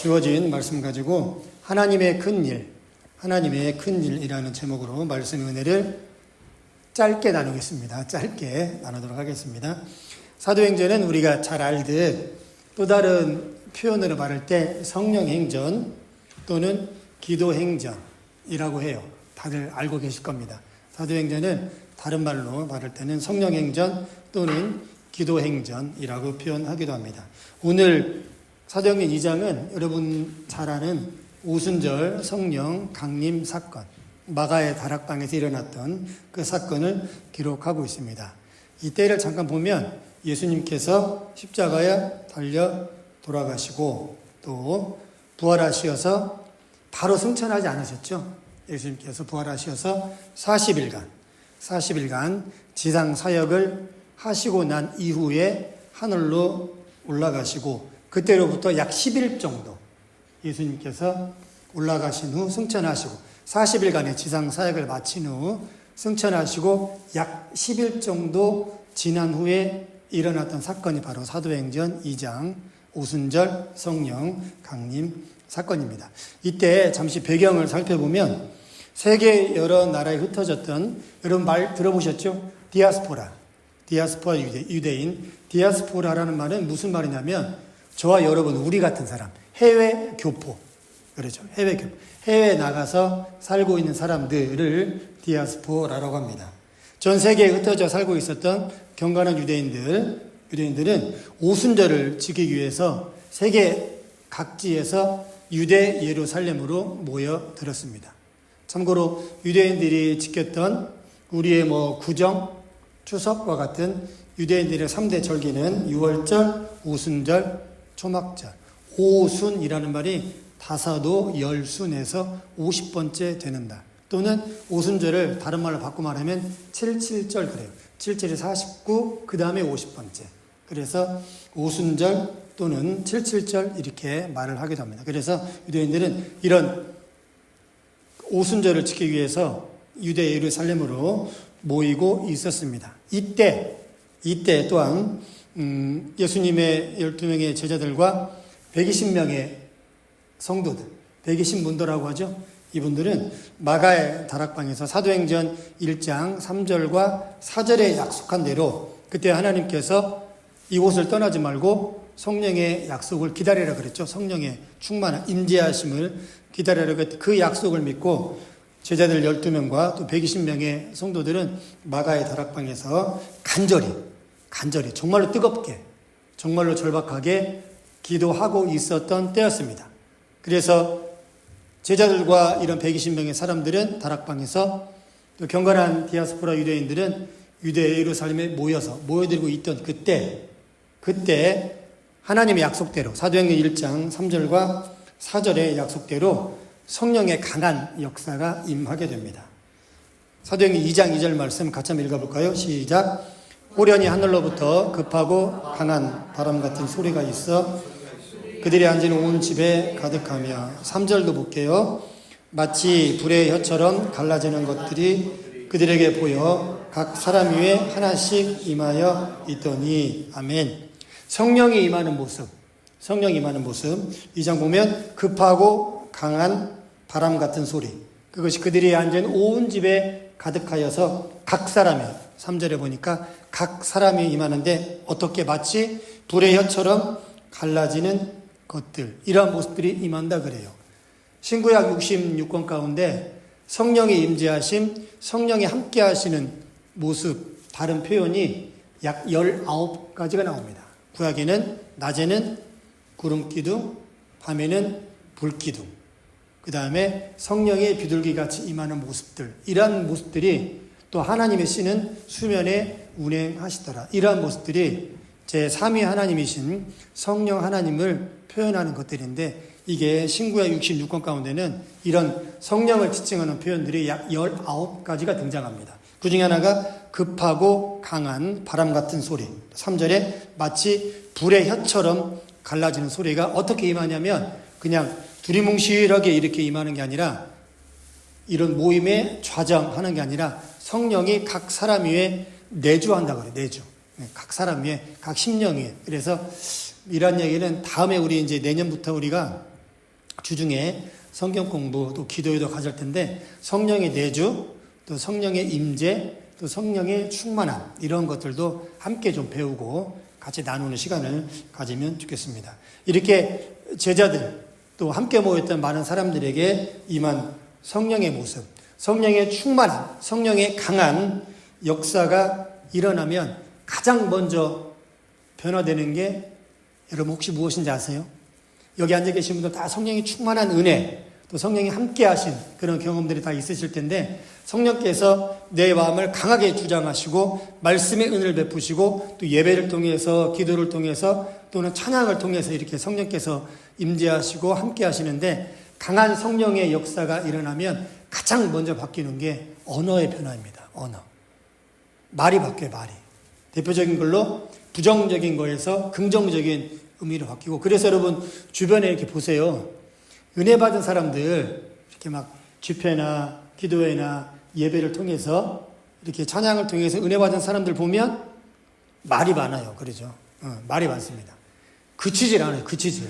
주어진 말씀 가지고 하나님의 큰 일이라는 제목으로 말씀 은혜를 짧게 나누겠습니다. 짧게 나누도록 하겠습니다. 사도행전은 우리가 잘 알듯 또 다른 표현으로 말할 때 성령행전 또는 기도행전이라고 해요. 다들 알고 계실 겁니다. 사도행전은 다른 말로 말할 때는 성령행전 또는 기도행전이라고 표현하기도 합니다. 오늘 사도행전 2장은 여러분 잘 아는 오순절 성령 강림 사건, 마가의 다락방에서 일어났던 그 사건을 기록하고 있습니다. 이때를 잠깐 보면 예수님께서 십자가에 달려 돌아가시고 또 부활하시어서 바로 승천하지 않으셨죠. 예수님께서 부활하시어서 40일간 지상 사역을 하시고 난 이후에 하늘로 올라가시고 그때로부터 약 10일 정도 예수님께서 올라가신 후 승천하시고 40일간의 지상 사역을 마친 후 승천하시고 약 10일 정도 지난 후에 일어났던 사건이 바로 사도행전 2장 오순절 성령 강림 사건입니다. 이때 잠시 배경을 살펴보면 세계 여러 나라에 흩어졌던, 여러분 말 들어보셨죠? 디아스포라 유대인. 디아스포라라는 말은 무슨 말이냐면 저와 여러분, 우리 같은 사람, 해외 교포, 그렇죠? 해외에 나가서 살고 있는 사람들을 디아스포라라고 합니다. 전 세계에 흩어져 살고 있었던 경건한 유대인들은 오순절을 지키기 위해서 세계 각지에서 유대 예루살렘으로 모여들었습니다. 참고로 유대인들이 지켰던 우리의 구정, 추석과 같은 유대인들의 3대 절기는 유월절, 오순절, 초막절. 오순이라는 말이 다사도 열순에서 50번째 되는 날. 또는 오순절을 다른 말로 바꿔 말하면 77절 그래요. 77이 49, 그 다음에 50번째. 그래서 오순절 또는 77절 이렇게 말을 하기도 합니다. 그래서 유대인들은 이런 오순절을 지키기 위해서 유대 예루살렘으로 모이고 있었습니다. 이때 또한 예수님의 12명의 제자들과 120명의 성도들, 120문도라고 하죠. 이분들은 마가의 다락방에서 사도행전 1장 3절과 4절에 약속한 대로 그때 하나님께서 이곳을 떠나지 말고 성령의 약속을 기다리라 그랬죠. 성령의 충만한 임재하심을 기다리라 그랬죠. 그 약속을 믿고 제자들 12명과 또 120명의 성도들은 마가의 다락방에서 간절히 정말로 뜨겁게, 정말로 절박하게 기도하고 있었던 때였습니다. 그래서 제자들과 이런 120명의 사람들은 다락방에서 또 경건한 디아스포라 유대인들은 유대 예루살렘에 모여들고 있던 그때 하나님의 약속대로 사도행전 1장 3절과 4절의 약속대로 성령의 강한 역사가 임하게 됩니다. 사도행전 2장 2절 말씀 같이 한번 읽어볼까요? 시작. 호련히 하늘로부터 급하고 강한 바람 같은 소리가 있어 그들이 앉은 온 집에 가득하며 3절도 볼게요. 마치 불의 혀처럼 갈라지는 것들이 그들에게 보여 각 사람 위에 하나씩 임하여 있더니 아멘. 성령이 임하는 모습 2장 보면 급하고 강한 바람 같은 소리, 그것이 그들이 앉은 온 집에 가득하여서 각 사람이, 3절에 보니까 각 사람이 임하는데 어떻게 마치 불의 혀처럼 갈라지는 것들, 이러한 모습들이 임한다 그래요. 신구약 66권 가운데 성령의 임재하심, 성령이 함께 하시는 모습, 다른 표현이 약 19가지가 나옵니다. 구약에는 낮에는 구름기둥, 밤에는 불기둥, 그 다음에 성령의 비둘기같이 임하는 모습들, 이러한 모습들이 또 하나님의 씨는 수면에 운행하시더라. 이러한 모습들이 제3위 하나님이신 성령 하나님을 표현하는 것들인데, 이게 신구약 66권 가운데는 이런 성령을 지칭하는 표현들이 약 19가지가 등장합니다. 그 중에 하나가 급하고 강한 바람 같은 소리, 3절에 마치 불의 혀처럼 갈라지는 소리가 어떻게 임하냐면 그냥 두리뭉실하게 이렇게 임하는 게 아니라, 이런 모임에 좌정하는 게 아니라 성령이 각 사람 위에 내주한다고 그래요. 내주. 각 사람 위에, 각 심령 위에. 그래서 이런 얘기는 다음에 우리 이제 내년부터 우리가 주중에 성경 공부 또 기도회도 가질 텐데 성령의 내주 또 성령의 임재 또 성령의 충만함 이런 것들도 함께 좀 배우고 같이 나누는 시간을 가지면 좋겠습니다. 이렇게 제자들 또 함께 모였던 많은 사람들에게 임한 성령의 모습, 성령의 충만함, 성령의 강한 역사가 일어나면 가장 먼저 변화되는 게 여러분 혹시 무엇인지 아세요? 여기 앉아 계신 분들 다 성령이 충만한 은혜, 또 성령이 함께 하신 그런 경험들이 다 있으실 텐데 성령께서 내 마음을 강하게 주장하시고 말씀의 은혜를 베푸시고 또 예배를 통해서 기도를 통해서 또는 찬양을 통해서 이렇게 성령께서 임재하시고 함께 하시는데 강한 성령의 역사가 일어나면 가장 먼저 바뀌는 게 언어의 변화입니다. 언어. 말이 바뀌어요. 말이. 대표적인 걸로 부정적인 거에서 긍정적인 의미로 바뀌고 그래서 여러분 주변에 이렇게 보세요. 은혜 받은 사람들 이렇게 막 집회나 기도회나 예배를 통해서 이렇게 찬양을 통해서 은혜 받은 사람들 보면 말이 많아요. 그러죠. 말이 많습니다. 그치질 않아요. 그치질.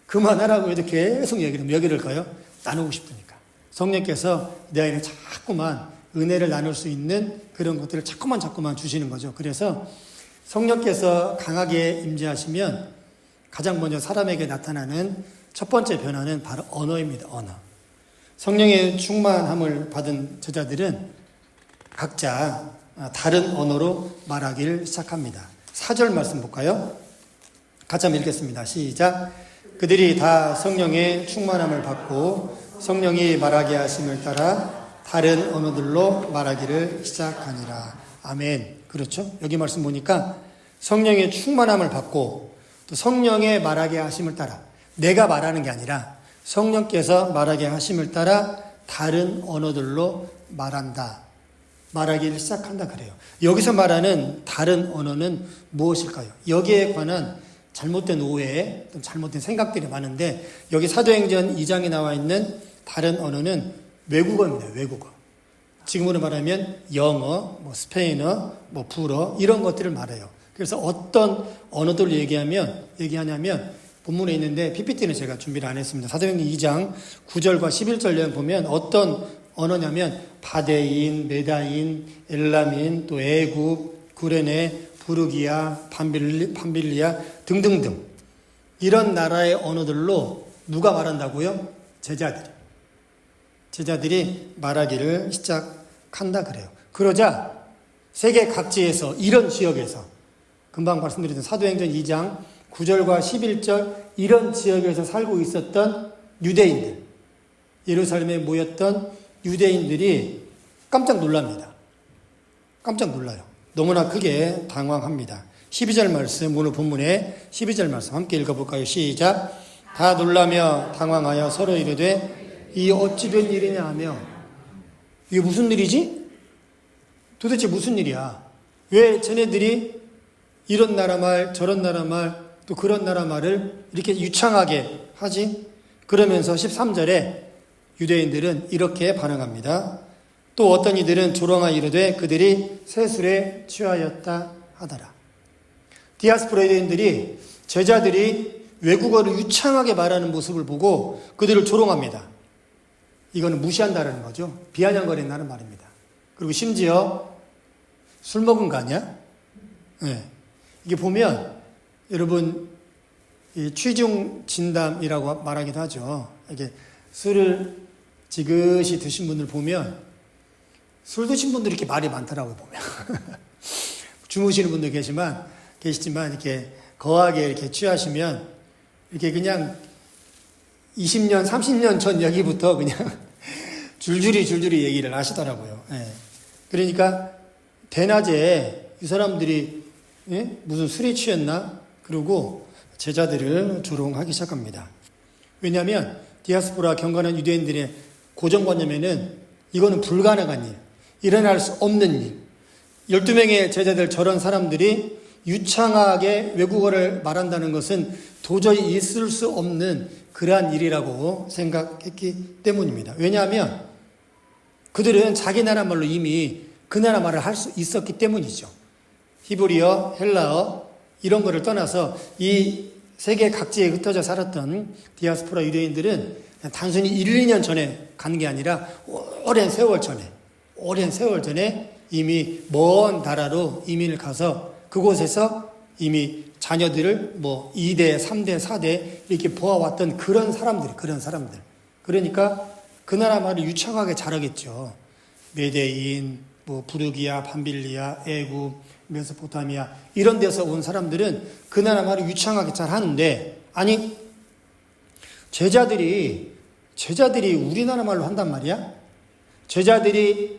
그만하라고 해도 계속 얘기를 몇 개를 가요? 나누고 싶으니까. 성령께서 내 안에 자꾸만 은혜를 나눌 수 있는 그런 것들을 자꾸만 주시는 거죠. 그래서 성령께서 강하게 임재하시면 가장 먼저 사람에게 나타나는 첫 번째 변화는 바로 언어입니다. 언어. 성령의 충만함을 받은 제자들은 각자 다른 언어로 말하기를 시작합니다. 4절 말씀 볼까요? 같이 한번 읽겠습니다. 시작. 그들이 다 성령의 충만함을 받고 성령이 말하게 하심을 따라 다른 언어들로 말하기를 시작하니라. 아멘. 그렇죠? 여기 말씀 보니까 성령의 충만함을 받고 또 성령의 말하게 하심을 따라 내가 말하는 게 아니라 성령께서 말하게 하심을 따라 다른 언어들로 말한다. 말하기를 시작한다 그래요. 여기서 말하는 다른 언어는 무엇일까요? 여기에 관한 잘못된 오해, 잘못된 생각들이 많은데 여기 사도행전 2장에 나와 있는 다른 언어는 외국어입니다. 외국어. 지금으로 말하면 영어, 스페인어, 불어 이런 것들을 말해요. 그래서 어떤 언어들을 얘기하냐면 본문에 있는데 PPT는 제가 준비를 안 했습니다. 사도행전 2장 9절과 11절 내용 보면 어떤 언어냐면 바데인, 메다인, 엘라민, 또 애굽, 구레네, 부르기아, 판빌리아 등등등 이런 나라의 언어들로 누가 말한다고요? 제자들이 말하기를 시작한다 그래요. 그러자 세계 각지에서 이런 지역에서 금방 말씀드렸던 사도행전 2장 9절과 11절 이런 지역에서 살고 있었던 유대인들, 예루살렘에 모였던 유대인들이 깜짝 놀랍니다. 깜짝 놀라요. 너무나 크게 당황합니다. 12절 말씀, 오늘 본문의 12절 말씀 함께 읽어볼까요? 시작. 다 놀라며 당황하여 서로 이르되 이 어찌 된 일이냐 하며 이게 무슨 일이지? 도대체 무슨 일이야? 왜 쟤네들이 이런 나라 말, 저런 나라 말, 또 그런 나라 말을 이렇게 유창하게 하지? 그러면서 13절에 유대인들은 이렇게 반응합니다. 또 어떤 이들은 조롱하여 이르되 그들이 세술에 취하였다 하더라. 디아스포라 유대인들이 제자들이 외국어를 유창하게 말하는 모습을 보고 그들을 조롱합니다. 이거는 무시한다는 거죠. 비아냥거린다는 말입니다. 그리고 심지어 술 먹은 거 아니야? 네. 이게 보면 여러분 이 취중 진담이라고 말하기도 하죠. 이게 술을 지그시 드신 분들 보면 술 드신 분들이 이렇게 말이 많더라고요. 보면 주무시는 분도 계시지만 이렇게 거하게 이렇게 취하시면 이렇게 그냥 20년, 30년 전 얘기부터 그냥 줄줄이 얘기를 하시더라고요. 예. 그러니까 대낮에 이 사람들이 무슨 술에 취했나? 그러고 제자들을 조롱하기 시작합니다. 왜냐하면 디아스포라 경건한 유대인들의 고정관념에는 이거는 불가능한 일, 일어날 수 없는 일. 12명의 제자들 저런 사람들이 유창하게 외국어를 말한다는 것은 도저히 있을 수 없는 그러한 일이라고 생각했기 때문입니다. 왜냐하면 그들은 자기 나라 말로 이미 그 나라 말을 할 수 있었기 때문이죠. 히브리어, 헬라어 이런 거를 떠나서 이 세계 각지에 흩어져 살았던 디아스포라 유대인들은 단순히 1, 2년 전에 간 게 아니라 오랜 세월 전에 이미 먼 나라로 이민을 가서 그곳에서 이미 자녀들을 2대, 3대, 4대 이렇게 보아왔던 그런 사람들. 그러니까 그 나라 말을 유창하게 잘하겠죠. 메데인, 부르기아, 밤빌리아, 애굽, 메소포타미아 이런 데서 온 사람들은 그 나라 말을 유창하게 잘 하는데, 아니 제자들이 우리나라 말로 한단 말이야? 제자들이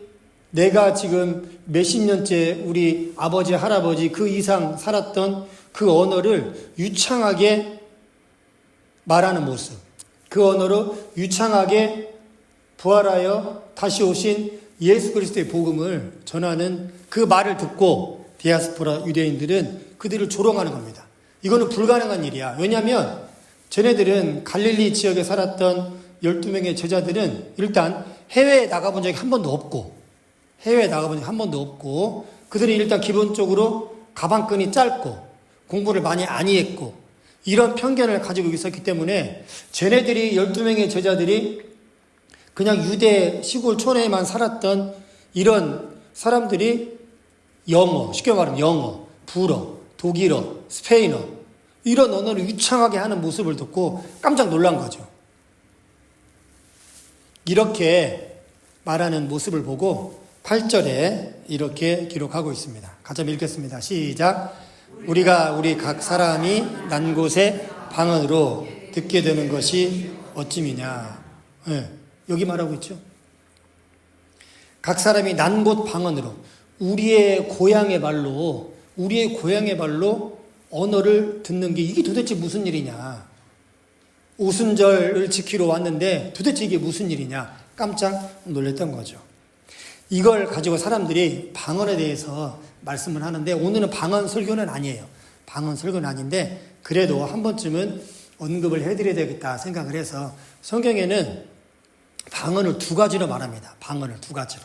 내가 지금 몇십 년째 우리 아버지, 할아버지 그 이상 살았던 그 언어를 유창하게 말하는 모습, 그 언어로 유창하게 부활하여 다시 오신 예수 그리스도의 복음을 전하는 그 말을 듣고 디아스포라 유대인들은 그들을 조롱하는 겁니다. 이거는 불가능한 일이야. 왜냐하면 쟤네들은 갈릴리 지역에 살았던 12명의 제자들은 일단 해외에 나가본 적이 한 번도 없고 그들이 일단 기본적으로 가방끈이 짧고 공부를 많이 안 했고 이런 편견을 가지고 있었기 때문에 쟤네들이 12명의 제자들이 그냥 유대 시골 촌에만 살았던 이런 사람들이 쉽게 말하면 영어, 불어, 독일어, 스페인어 이런 언어를 유창하게 하는 모습을 듣고 깜짝 놀란 거죠. 이렇게 말하는 모습을 보고 8절에 이렇게 기록하고 있습니다. 같이 읽겠습니다. 시작. 우리가 우리 각 사람이 난 곳에 방언으로 듣게 되는 것이 어찌미냐. 여기 말하고 있죠. 각 사람이 난 곳 방언으로 우리의 고향의 말로 언어를 듣는 게 이게 도대체 무슨 일이냐. 오순절을 지키러 왔는데 도대체 이게 무슨 일이냐. 깜짝 놀랐던 거죠. 이걸 가지고 사람들이 방언에 대해서 말씀을 하는데 오늘은 방언 설교는 아니에요. 방언 설교는 아닌데 그래도 한 번쯤은 언급을 해드려야 되겠다 생각을 해서 성경에는 방언을 두 가지로 말합니다. 방언을 두 가지로.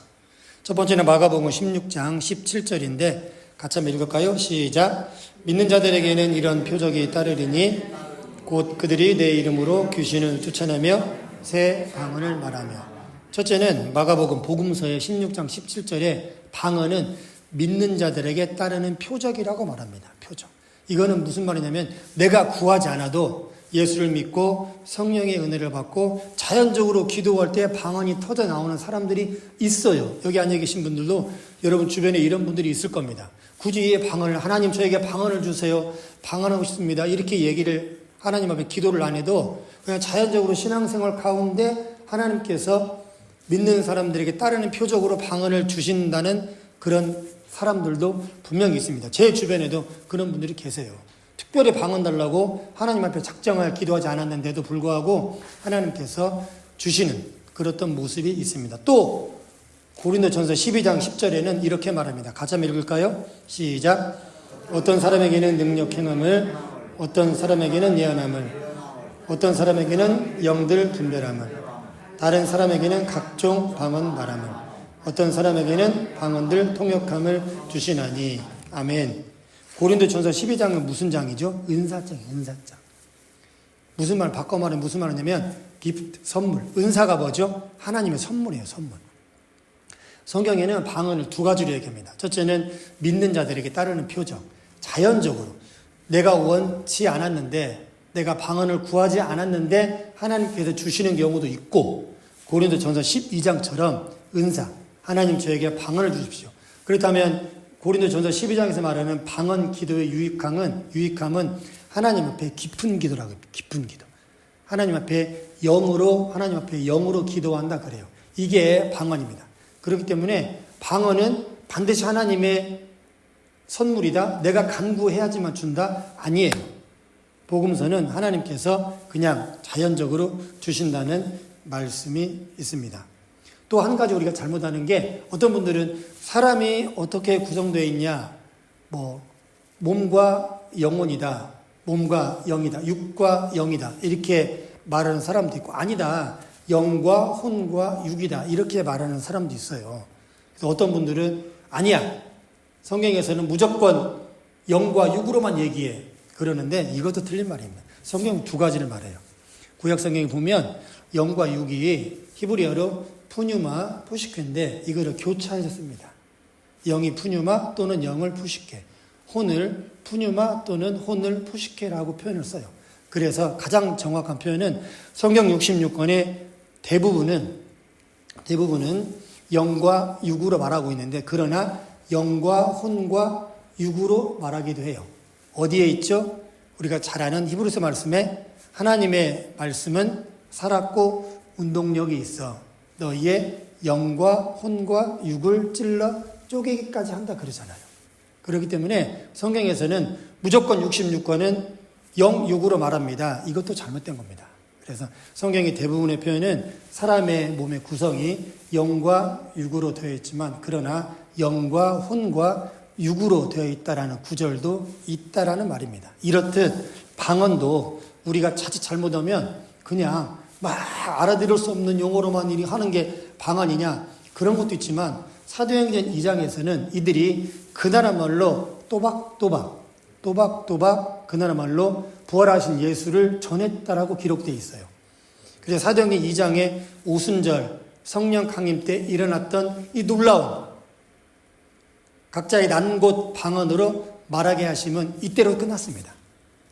첫 번째는 마가복음 16장 17절인데 같이 한번 읽을까요? 시작. 믿는 자들에게는 이런 표적이 따르리니 곧 그들이 내 이름으로 귀신을 쫓아내며 새 방언을 말하며. 첫째는 마가복음 복음서의 16장 17절에 방언은 믿는 자들에게 따르는 표적이라고 말합니다. 표적. 이거는 무슨 말이냐면 내가 구하지 않아도 예수를 믿고 성령의 은혜를 받고 자연적으로 기도할 때 방언이 터져 나오는 사람들이 있어요. 여기 앉아 계신 분들도 여러분 주변에 이런 분들이 있을 겁니다. 굳이 하나님 저에게 방언을 주세요. 방언하고 싶습니다. 이렇게 얘기를 하나님 앞에 기도를 안 해도 그냥 자연적으로 신앙생활 가운데 하나님께서 믿는 사람들에게 따르는 표적으로 방언을 주신다는 그런 사람들도 분명히 있습니다. 제 주변에도 그런 분들이 계세요. 특별히 방언 달라고 하나님 앞에 작정하여 기도하지 않았는데도 불구하고 하나님께서 주시는 그랬던 모습이 있습니다. 또 고린도전서 12장 10절에는 이렇게 말합니다. 같이 한번 읽을까요? 시작. 어떤 사람에게는 능력 행함을, 어떤 사람에게는 예언함을, 어떤 사람에게는 영들 분별함을, 다른 사람에게는 각종 방언 말함을, 어떤 사람에게는 방언들 통역함을 주시나니. 아멘. 고린도전서 12장은 무슨 장이죠? 은사장이에요. 은사장. 무슨 말 바꿔 말하면 무슨 말이냐면 기프트, 선물. 은사가 뭐죠? 하나님의 선물이에요. 선물. 성경에는 방언을 두 가지로 얘기합니다. 첫째는 믿는 자들에게 따르는 표적. 자연적으로 내가 원치 않았는데, 내가 방언을 구하지 않았는데 하나님께서 주시는 경우도 있고, 고린도전서 12장처럼 은사, 하나님 저에게 방언을 주십시오. 그렇다면 고린도전서 12장에서 말하는 방언 기도의 유익함은 하나님 앞에 깊은 기도라고 해요. 깊은 기도. 하나님 앞에 영으로 기도한다 그래요. 이게 방언입니다. 그렇기 때문에 방언은 반드시 하나님의 선물이다. 내가 간구해야지만 준다. 아니에요. 복음서는 하나님께서 그냥 자연적으로 주신다는 말씀이 있습니다. 또 한 가지 우리가 잘못하는 게, 어떤 분들은 사람이 어떻게 구성되어 있냐, 몸과 영혼이다, 몸과 영이다, 육과 영이다 이렇게 말하는 사람도 있고, 아니다, 영과 혼과 육이다 이렇게 말하는 사람도 있어요. 그래서 어떤 분들은 아니야, 성경에서는 무조건 영과 육으로만 얘기해. 그러는데 이것도 틀린 말입니다. 성경 두 가지를 말해요. 구약 성경에 보면 영과 육이 히브리어로 푸뉴마, 푸시케인데 이거를 교차해서 씁니다. 영이 푸뉴마 또는 영을 푸시케, 혼을 푸뉴마 또는 혼을 푸시케라고 표현을 써요. 그래서 가장 정확한 표현은 성경 66권의 대부분은 영과 육으로 말하고 있는데, 그러나 영과 혼과 육으로 말하기도 해요. 어디에 있죠? 우리가 잘 아는 히브리서 말씀에 하나님의 말씀은 살았고 운동력이 있어 너희의 영과 혼과 육을 찔러 쪼개기까지 한다 그러잖아요. 그렇기 때문에 성경에서는 무조건 66권은 영, 육으로 말합니다. 이것도 잘못된 겁니다. 그래서 성경의 대부분의 표현은 사람의 몸의 구성이 영과 육으로 되어 있지만, 그러나 영과 혼과 육으로 되어 있다라는 구절도 있다라는 말입니다. 이렇듯 방언도 우리가 자칫 잘못하면 그냥 막 알아들을 수 없는 용어로만 하는 게 방언이냐, 그런 것도 있지만 사도행전 2장에서는 이들이 그 나라 말로 또박또박 그 나라 말로 부활하신 예수를 전했다라고 기록되어 있어요. 그래서 사도행전 2장의 오순절 성령 강림 때 일어났던 이 놀라운 각자의 난곳 방언으로 말하게 하심은 이때로 끝났습니다.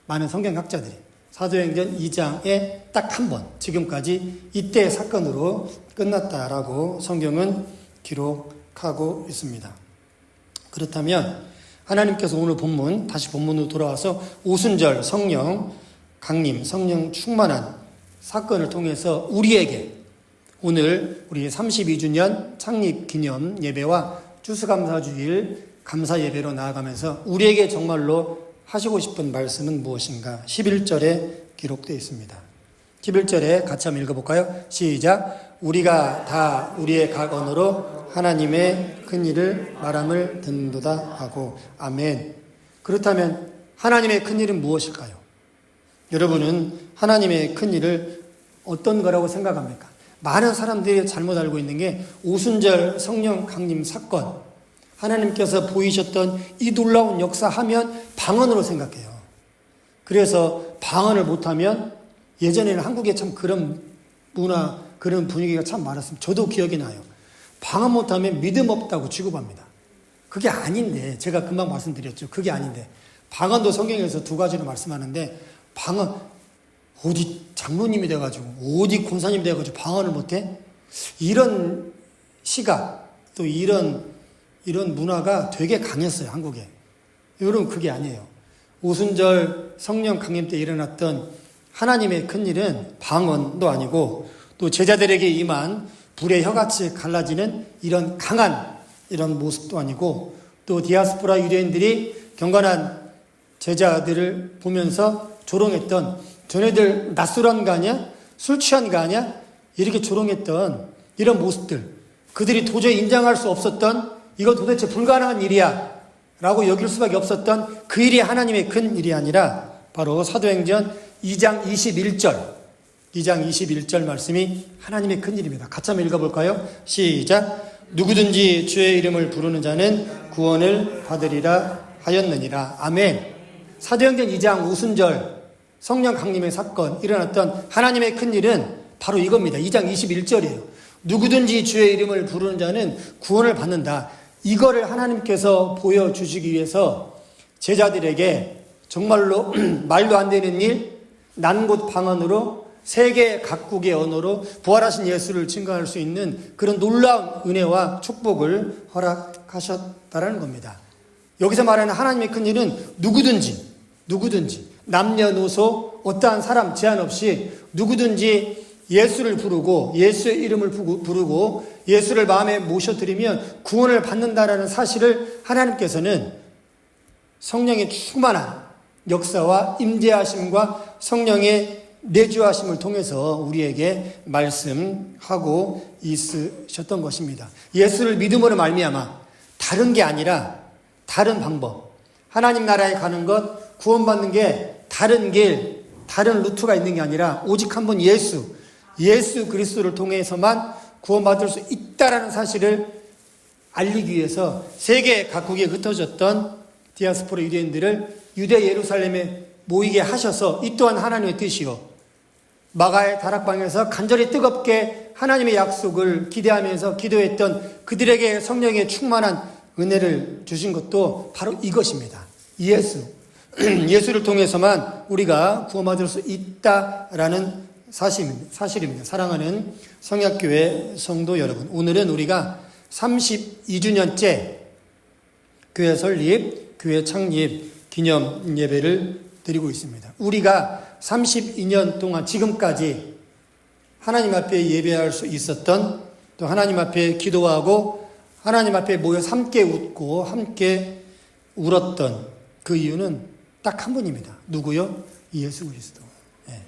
많은 성경학자들이 사도행전 2장에 딱 한 번, 지금까지 이때의 사건으로 끝났다라고 성경은 기록하고 있습니다. 그렇다면 하나님께서 오늘 본문, 다시 본문으로 돌아와서 오순절 성령 강림, 성령 충만한 사건을 통해서 우리에게 오늘 우리 32주년 창립 기념 예배와 추수감사주일 감사 예배로 나아가면서 우리에게 정말로 하시고 싶은 말씀은 무엇인가? 11절에 기록되어 있습니다. 11절에 같이 한번 읽어볼까요? 시작. 우리가 다 우리의 각 언어로 하나님의 큰 일을 말함을 듣는도다 하고. 아멘. 그렇다면 하나님의 큰 일은 무엇일까요? 여러분은 하나님의 큰 일을 어떤 거라고 생각합니까? 많은 사람들이 잘못 알고 있는 게 오순절 성령 강림 사건, 하나님께서 보이셨던 이 놀라운 역사하면 방언으로 생각해요. 그래서 방언을 못하면, 예전에는 한국에 참 그런 문화, 그런 분위기가 참 많았습니다. 저도 기억이 나요. 방언 못하면 믿음 없다고 취급합니다. 그게 아닌데, 제가 금방 말씀드렸죠. 그게 아닌데, 방언도 성경에서 두 가지로 말씀하는데, 방언, 어디 장로님이 돼가지고, 어디 권사님이 돼가지고 방언을 못해? 이런 시각, 또 이런 문화가 되게 강했어요, 한국에. 여러분, 그게 아니에요. 오순절 성령 강림 때 일어났던 하나님의 큰 일은 방언도 아니고, 또 제자들에게 임한 불의 혀같이 갈라지는 이런 강한 이런 모습도 아니고, 또 디아스포라 유대인들이 경건한 제자들을 보면서 조롱했던, 저네들 낯설은 거 아니야? 술 취한 거 아니야? 이렇게 조롱했던 이런 모습들, 그들이 도저히 인정할 수 없었던, 이거 도대체 불가능한 일이야 라고 여길 수밖에 없었던 그 일이 하나님의 큰 일이 아니라 바로 사도행전 2장 21절 말씀이 하나님의 큰 일입니다. 같이 한번 읽어볼까요? 시작. 누구든지 주의 이름을 부르는 자는 구원을 받으리라 하였느니라. 아멘. 사도행전 2장 오순절 성령 강림의 사건 일어났던 하나님의 큰 일은 바로 이겁니다. 2장 21절이에요. 누구든지 주의 이름을 부르는 자는 구원을 받는다. 이거를 하나님께서 보여주시기 위해서 제자들에게 정말로 말도 안 되는 일, 난곳 방언으로 세계 각국의 언어로 부활하신 예수를 증거할 수 있는 그런 놀라운 은혜와 축복을 허락하셨다라는 겁니다. 여기서 말하는 하나님의 큰 일은 누구든지 남녀노소 어떠한 사람 제한 없이 누구든지 예수를 부르고 예수의 이름을 부르고 예수를 마음에 모셔드리면 구원을 받는다라는 사실을 하나님께서는 성령의 충만한 역사와 임재하심과 성령의 내주하심을 통해서 우리에게 말씀하고 있으셨던 것입니다. 예수를 믿음으로 말미암아 다른 게 아니라 다른 방법, 하나님 나라에 가는 것, 구원받는 게 다른 길, 다른 루트가 있는 게 아니라 오직 한 번 예수 그리스도를 통해서만 구원받을 수 있다라는 사실을 알리기 위해서 세계 각국에 흩어졌던 디아스포라 유대인들을 유대 예루살렘에 모이게 하셔서 이 또한 하나님의 뜻이요. 마가의 다락방에서 간절히 뜨겁게 하나님의 약속을 기대하면서 기도했던 그들에게 성령의 충만한 은혜를 주신 것도 바로 이것입니다. 예수. 예수를 통해서만 우리가 구원받을 수 있다라는 사실입니다. 사랑하는 성약교회 성도 여러분, 오늘은 우리가 32주년째 교회 설립, 교회 창립 기념 예배를 드리고 있습니다. 우리가 32년 동안 지금까지 하나님 앞에 예배할 수 있었던, 또 하나님 앞에 기도하고 하나님 앞에 모여서 함께 웃고 함께 울었던 그 이유는 딱 한 분입니다. 누구요? 예수 그리스도. 예.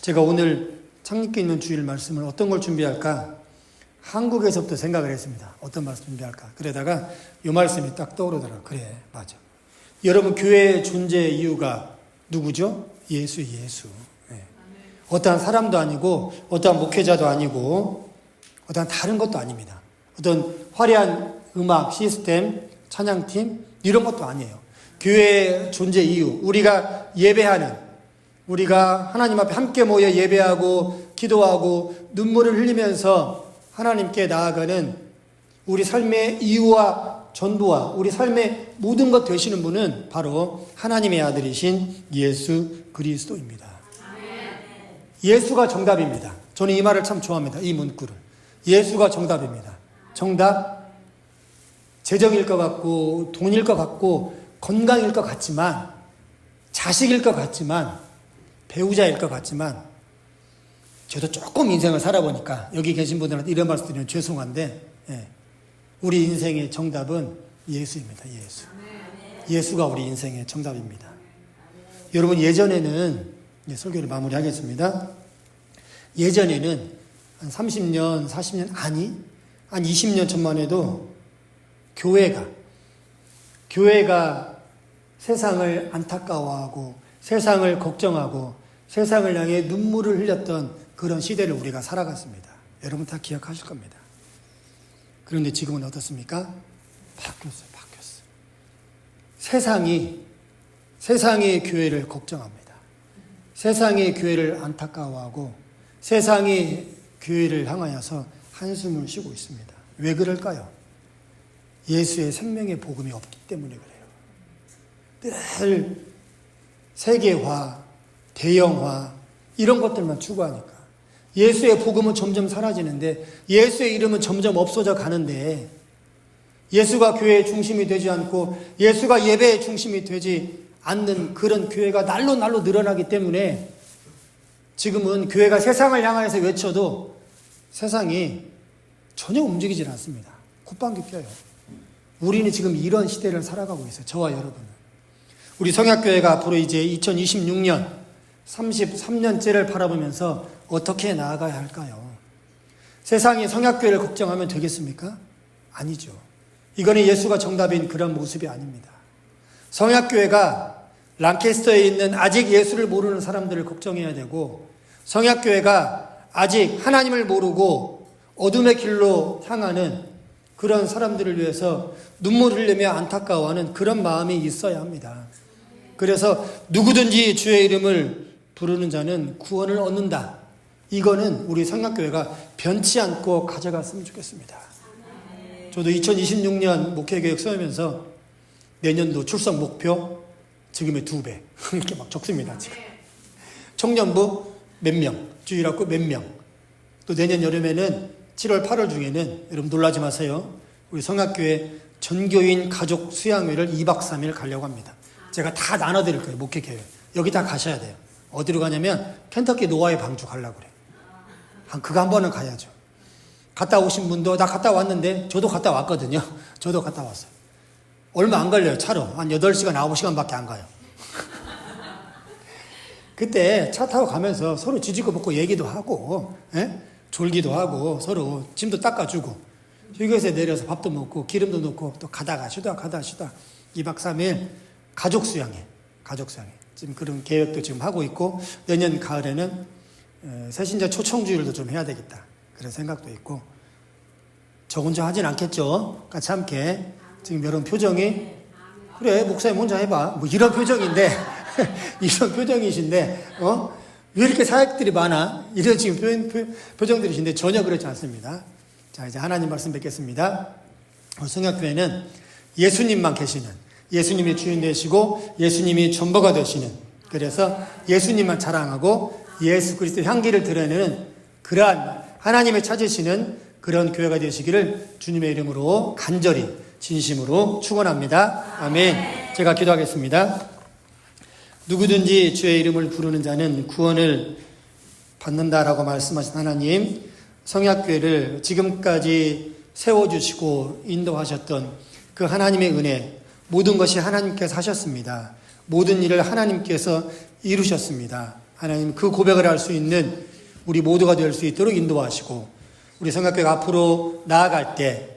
제가 오늘 창립기 있는 주일 말씀을 어떤 걸 준비할까? 한국에서부터 생각을 했습니다. 어떤 말씀 준비할까? 그러다가 이 말씀이 딱 떠오르더라고요. 그래, 맞아. 여러분, 교회의 존재 이유가 누구죠? 예수. 예. 어떠한 사람도 아니고, 어떠한 목회자도 아니고, 어떠한 다른 것도 아닙니다. 어떤 화려한 음악 시스템, 찬양팀, 이런 것도 아니에요. 교회의 존재 이유, 우리가 예배하는, 우리가 하나님 앞에 함께 모여 예배하고 기도하고 눈물을 흘리면서 하나님께 나아가는 우리 삶의 이유와 전부와 우리 삶의 모든 것 되시는 분은 바로 하나님의 아들이신 예수 그리스도입니다. 예수가 정답입니다. 저는 이 말을 참 좋아합니다. 이 문구를. 예수가 정답입니다. 정답, 재정일 것 같고 돈일 것 같고 건강일 것 같지만, 자식일 것 같지만, 배우자일 것 같지만, 저도 조금 인생을 살아보니까 여기 계신 분들한테 이런 말씀 드리면 죄송한데, 예, 우리 인생의 정답은 예수입니다. 예수. 예수가 우리 인생의 정답입니다. 여러분, 예전에는, 설교를 마무리하겠습니다. 예전에는 한 30년, 40년, 아니, 한 20년 전만 해도 교회가 세상을 안타까워하고 세상을 걱정하고 세상을 향해 눈물을 흘렸던 그런 시대를 우리가 살아갔습니다. 여러분 다 기억하실 겁니다. 그런데 지금은 어떻습니까? 바뀌었어요. 세상이 교회를 걱정합니다. 세상이 교회를 안타까워하고 세상이 교회를 향하여서 한숨을 쉬고 있습니다. 왜 그럴까요? 예수의 생명의 복음이 없기 때문에 그래요. 늘 세계화, 대형화 이런 것들만 추구하니까 예수의 복음은 점점 사라지는데 예수의 이름은 점점 없어져 가는데 예수가 교회의 중심이 되지 않고 예수가 예배의 중심이 되지 않는 그런 교회가 날로 늘어나기 때문에 지금은 교회가 세상을 향해서 외쳐도 세상이 전혀 움직이질 않습니다. 콧방귀 껴요. 우리는 지금 이런 시대를 살아가고 있어요. 저와 여러분은. 우리 성약교회가 앞으로 이제 2026년 33년째를 바라보면서 어떻게 나아가야 할까요? 세상이 성약교회를 걱정하면 되겠습니까? 아니죠. 이거는 예수가 정답인 그런 모습이 아닙니다. 성약교회가 랑캐스터에 있는 아직 예수를 모르는 사람들을 걱정해야 되고 성약교회가 아직 하나님을 모르고 어둠의 길로 향하는 그런 사람들을 위해서 눈물 흘리며 안타까워하는 그런 마음이 있어야 합니다. 그래서 누구든지 주의 이름을 부르는 자는 구원을 얻는다. 이거는 우리 성약교회가 변치 않고 가져갔으면 좋겠습니다. 저도 2026년 목회계획 세우면서 내년도 출석 목표 지금의 2배 이렇게 막 적습니다. 지금 청년부 몇 명, 주일학교 몇 명, 또 내년 여름에는 7월 8월 중에는 여러분 놀라지 마세요. 우리 성악교회 전교인 가족 수양회를 2박 3일 가려고 합니다. 제가 다 나눠드릴 거예요. 목회계획. 여기 다 가셔야 돼요. 어디로 가냐면 켄터키 노아의 방주 가려고 그래요. 그거 한 번은 가야죠. 갔다 오신 분도 나 갔다 왔는데 저도 갔다 왔거든요. 저도 갔다 왔어요. 얼마 안 걸려요. 차로. 한 8시간, 9시간밖에 안 가요. 그때 차 타고 가면서 서로 지지고 볶고 얘기도 하고 졸기도 하고 서로 짐도 닦아주고 휴게소에 내려서 밥도 먹고 기름도 넣고 또 가다가 쉬다 2박 3일 가족 수양회 지금 그런 계획도 지금 하고 있고 내년 가을에는 새신자 초청주일도 좀 해야 되겠다 그런 생각도 있고 저 혼자 하진 않겠죠. 같이 함께 지금 여러분 표정이 그래 목사님 혼자 해봐 뭐 이런 표정인데 이런 표정이신데, 왜 이렇게 사역들이 많아? 이런 지금 표정들이신데 전혀 그렇지 않습니다. 자, 이제 하나님 말씀 뵙겠습니다. 성약교회는 예수님만 계시는, 예수님이 주인 되시고 예수님이 전부가 되시는, 그래서 예수님만 자랑하고 예수 그리스도 향기를 드러내는 그러한 하나님의 찾으시는 그런 교회가 되시기를 주님의 이름으로 간절히 진심으로 축원합니다. 아멘. 제가 기도하겠습니다. 누구든지 주의 이름을 부르는 자는 구원을 받는다라고 말씀하신 하나님, 성약교회를 지금까지 세워주시고 인도하셨던 그 하나님의 은혜, 모든 것이 하나님께서 하셨습니다. 모든 일을 하나님께서 이루셨습니다. 하나님, 그 고백을 할 수 있는 우리 모두가 될 수 있도록 인도하시고, 우리 성약교회가 앞으로 나아갈 때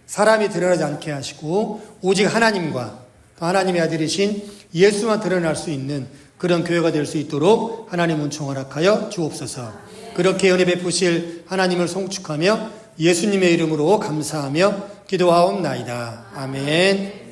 사람이 드러나지 않게 하시고 오직 하나님과 또 하나님의 아들이신 예수만 드러날 수 있는 그런 교회가 될 수 있도록 하나님 은총 허락하여 주옵소서. 그렇게 은혜 베푸실 하나님을 송축하며 예수님의 이름으로 감사하며 기도하옵나이다. 아멘.